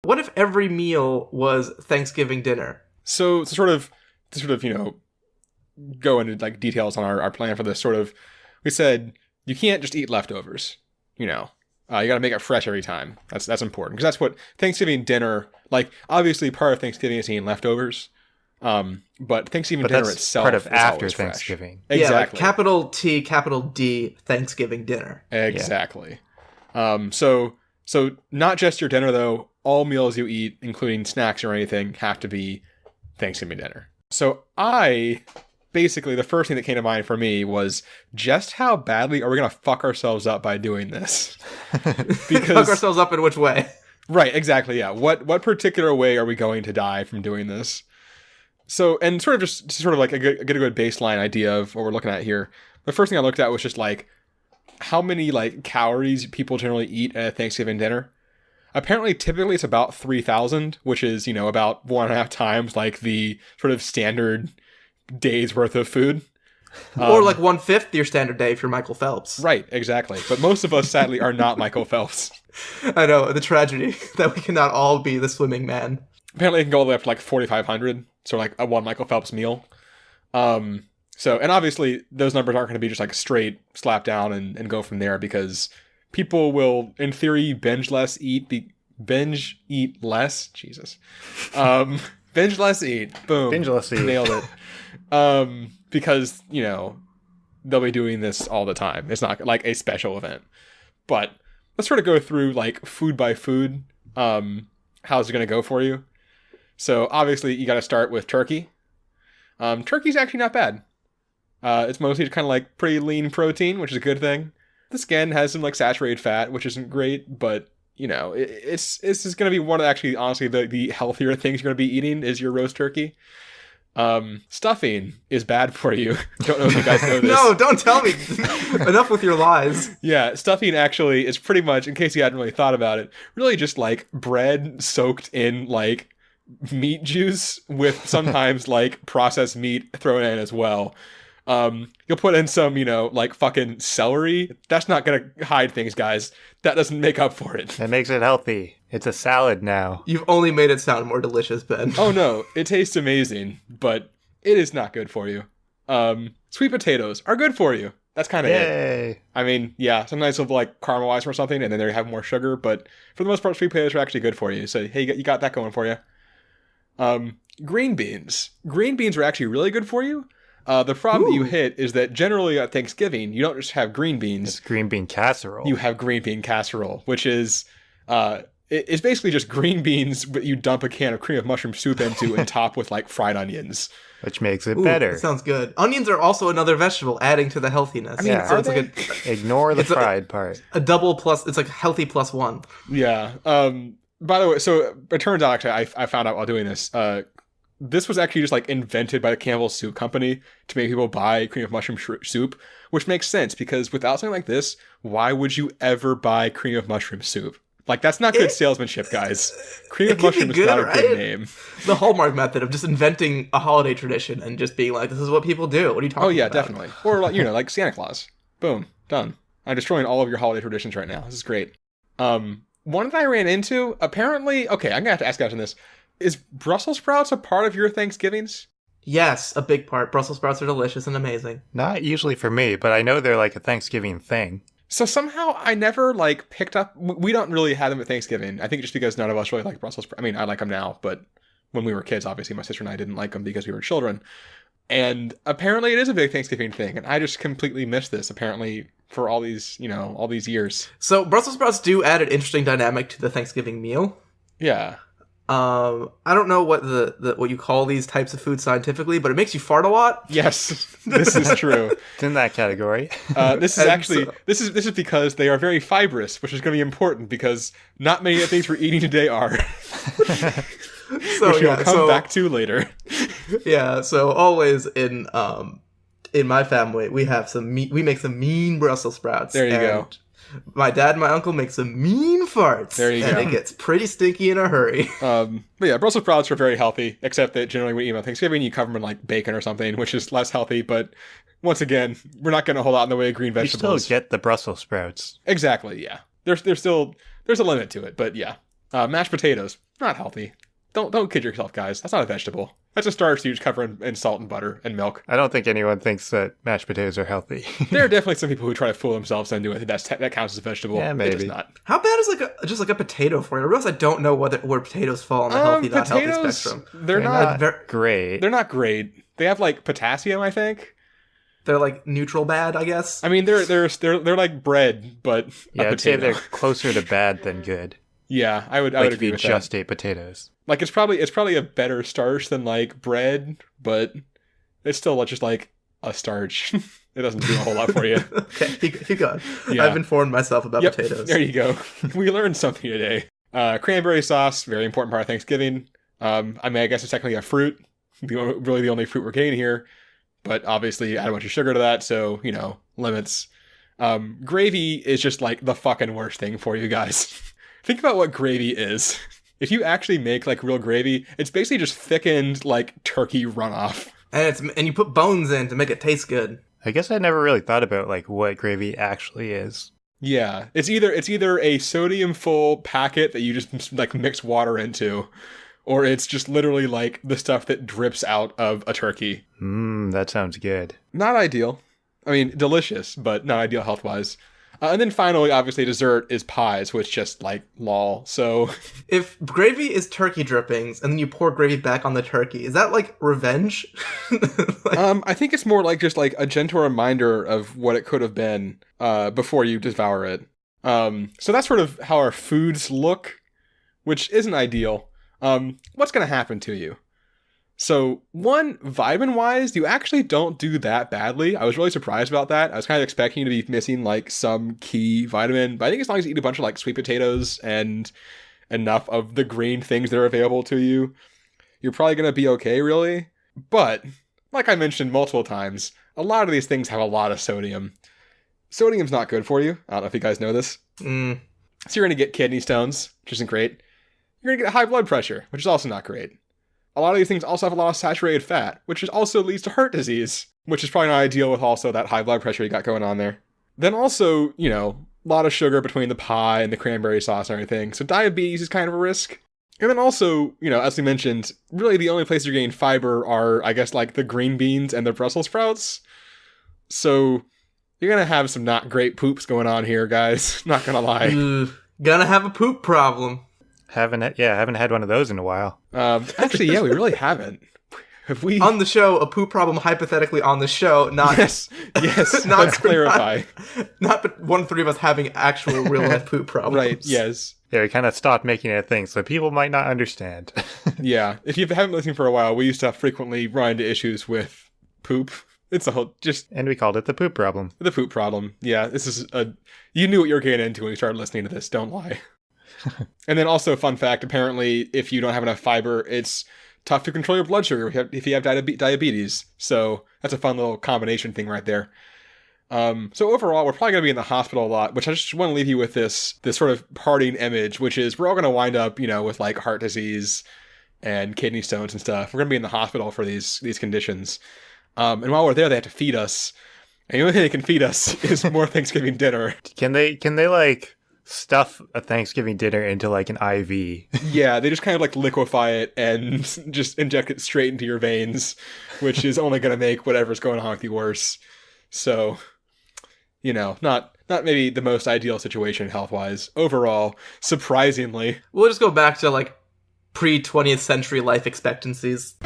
What if every meal was Thanksgiving dinner? So to sort of, go into like details on our plan for this, we said you can't just eat leftovers, you got to make it fresh every time. That's important because that's what Thanksgiving dinner, like obviously part of Thanksgiving is eating leftovers. But Thanksgiving dinner itself part of is after fresh. Thanksgiving. Exactly. Yeah, like capital T, capital D, Thanksgiving dinner. Exactly. Yeah. So not just your dinner though. All meals you eat, including snacks or anything, have to be Thanksgiving dinner. So basically, the first thing that came to mind for me was just how badly are we going to fuck ourselves up by doing this? Because fuck ourselves up in which way? Right, exactly, yeah. What particular way are we going to die from doing this? So, and sort of like a good baseline idea of what we're looking at here. The first thing I looked at was just like how many like calories people generally eat at a Thanksgiving dinner. Apparently, typically it's about 3,000, which is, about 1.5 times like the sort of standard day's worth of food. Or like 1/5 your standard day if you're Michael Phelps. Right, exactly. But most of us, sadly, are not Michael Phelps. I know, the tragedy that we cannot all be the swimming man. Apparently, it can go all the way up to like 4,500, so like a one Michael Phelps meal. And obviously, those numbers aren't going to be just like straight slap down and go from there because people will, in theory, binge less, eat less. Jesus. Binge less, eat. Boom. Binge less, eat. Nailed it. Because, they'll be doing this all the time. It's not like a special event. But let's sort of go through like food by food. How's it going to go for you? So obviously you got to start with turkey. Turkey's actually not bad. It's mostly kind of like pretty lean protein, which is a good thing. The skin has some like saturated fat, which isn't great, but it's going to be one of actually, honestly, the healthier things you're going to be eating is your roast turkey. Stuffing is bad for you. Don't know if you guys know this. No, don't tell me. Enough with your lies. Yeah, stuffing actually is pretty much, in case you hadn't really thought about it, really just like bread soaked in like meat juice with sometimes like processed meat thrown in as well. You'll put in some, like fucking celery. That's not going to hide things, guys. That doesn't make up for it. That makes it healthy. It's a salad now. You've only made it sound more delicious, Ben. Oh no, it tastes amazing, but it is not good for you. Sweet potatoes are good for you. That's kind of it. I mean, yeah, sometimes they'll like caramelize or something, and then they have more sugar, but for the most part, sweet potatoes are actually good for you. So, hey, you got that going for you. Green beans. Green beans are actually really good for you. The problem that you hit is that generally at Thanksgiving, you don't just have green beans. It's green bean casserole. You have green bean casserole, which is, it's basically just green beans, but you dump a can of cream of mushroom soup into and top with like fried onions. Which makes it better. That sounds good. Onions are also another vegetable, adding to the healthiness. I mean, so it's like ignore the fried part. A double plus, it's like healthy plus one. Yeah. By the way, so it turns out, actually, I found out while doing this, this was actually just like invented by the Campbell's Soup Company to make people buy cream of mushroom soup, which makes sense because without something like this, why would you ever buy cream of mushroom soup? Like, that's not good salesmanship, guys. Cream of mushroom is not a good name. The Hallmark method of just inventing a holiday tradition and just being like, this is what people do. What are you talking about? Oh, yeah, definitely. Or, like, like Santa Claus. Boom. Done. I'm destroying all of your holiday traditions right now. This is great. One that I ran into, apparently... Okay, I'm going to have to ask guys on this. Is Brussels sprouts a part of your Thanksgivings? Yes, a big part. Brussels sprouts are delicious and amazing. Not usually for me, but I know they're like a Thanksgiving thing. So somehow I never like picked up... We don't really have them at Thanksgiving. I think just because none of us really like Brussels sprouts. I mean, I like them now, but when we were kids, obviously my sister and I didn't like them because we were children. And apparently it is a big Thanksgiving thing. And I just completely missed this, apparently, for all these, all these years. So Brussels sprouts do add an interesting dynamic to the Thanksgiving meal. Yeah. I don't know what what you call these types of food scientifically, but it makes you fart a lot. Yes, this is true. It's in that category. This is actually this is because they are very fibrous, which is going to be important because not many of the things we're eating today are. Which we'll come back to later. Yeah. So always in my family, we have we make some mean Brussels sprouts. There you go. My dad and my uncle make some mean farts. There you go. And it gets pretty stinky in a hurry. But yeah, Brussels sprouts are very healthy, except that generally when you eat them on Thanksgiving, you cover them in like bacon or something, which is less healthy. But once again, we're not getting a whole lot in the way of green vegetables. You still get the Brussels sprouts. Exactly, yeah. There's a limit to it, but yeah. Mashed potatoes. Not healthy. Don't kid yourself, guys. That's not a vegetable. That's a starch that you just cover in salt and butter and milk. I don't think anyone thinks that mashed potatoes are healthy. There are definitely some people who try to fool themselves into it. That counts as a vegetable. Yeah, It maybe. does not. How bad is just like a potato for you? I realize I don't know where potatoes fall on the healthy, not healthy Potatoes, spectrum. they're not great. They're not great. They have like potassium, I think. They're like neutral bad, I guess. I mean, they're like bread, but Yeah, a I'd say potato. they're closer to bad than good. Yeah, I would Like if agree you with just that. ate potatoes. Like it's probably a better starch than like bread, but it's still just like a starch. It doesn't do a whole lot for you. Okay, keep going. Yeah. I've informed myself about Yep, potatoes. there you go. We learned something today. Cranberry sauce, very important part of Thanksgiving. I mean, I guess it's technically a fruit. Really the only fruit we're getting here. But obviously add a bunch of sugar to that, so, limits. Gravy is just like the fucking worst thing for you guys. Think about what gravy is. If you actually make like real gravy, it's basically just thickened like turkey runoff. And you put bones in to make it taste good. I guess I never really thought about like what gravy actually is. Yeah, it's either a sodium full packet that you just like mix water into, or it's just literally like the stuff that drips out of a turkey. That sounds good. Not ideal. I mean, delicious, but not ideal health-wise. And then finally, obviously, dessert is pies, which just like lol. So If gravy is turkey drippings and then you pour gravy back on the turkey, is that like revenge? I think it's more like just like a gentle reminder of what it could have been before you devour it. So that's sort of how our foods look, which isn't ideal. What's going to happen to you? So, one, vitamin-wise, you actually don't do that badly. I was really surprised about that. I was kind of expecting you to be missing, like, some key vitamin. But I think as long as you eat a bunch of, like, sweet potatoes and enough of the green things that are available to you, you're probably going to be okay, really. But, like I mentioned multiple times, a lot of these things have a lot of sodium. Sodium's not good for you. I don't know if you guys know this. So you're going to get kidney stones, which isn't great. You're going to get high blood pressure, which is also not great. A lot of these things also have a lot of saturated fat, which also leads to heart disease, which is probably not ideal with also that high blood pressure you got going on there. Then also, a lot of sugar between the pie and the cranberry sauce and everything, so diabetes is kind of a risk. And then also, as we mentioned, really the only places you're getting fiber are, I guess, like the green beans and the Brussels sprouts. So you're going to have some not great poops going on here, guys. Not going to lie. Gonna have a poop problem. Haven't had one of those in a while. Actually, yeah, we really haven't. Have we? On the show, a poop problem hypothetically on the show, not... Yes, not, let's clarify. Not one of the three of us having actual real-life poop problems. Right, yes. Yeah, we kind of stopped making it a thing, so people might not understand. Yeah, if you haven't listened for a while, we used to frequently run into issues with poop. It's a whole, And we called it the poop problem. The poop problem. Yeah, this is you knew what you were getting into when you started listening to this, don't lie. And then also, fun fact, apparently, if you don't have enough fiber, it's tough to control your blood sugar if you have diabetes. So that's a fun little combination thing right there. So overall, we're probably going to be in the hospital a lot, which I just want to leave you with this sort of parting image, which is we're all going to wind up, with like heart disease and kidney stones and stuff. We're going to be in the hospital for these conditions. And while we're there, they have to feed us. And the only thing they can feed us is more Thanksgiving dinner. Can they like stuff a Thanksgiving dinner into like an IV? Yeah, they just kind of like liquefy it and just inject it straight into your veins, which is only going to make whatever's going on with you worse. So, not maybe the most ideal situation health-wise. Overall, surprisingly. We'll just go back to, like, pre-20th century life expectancies.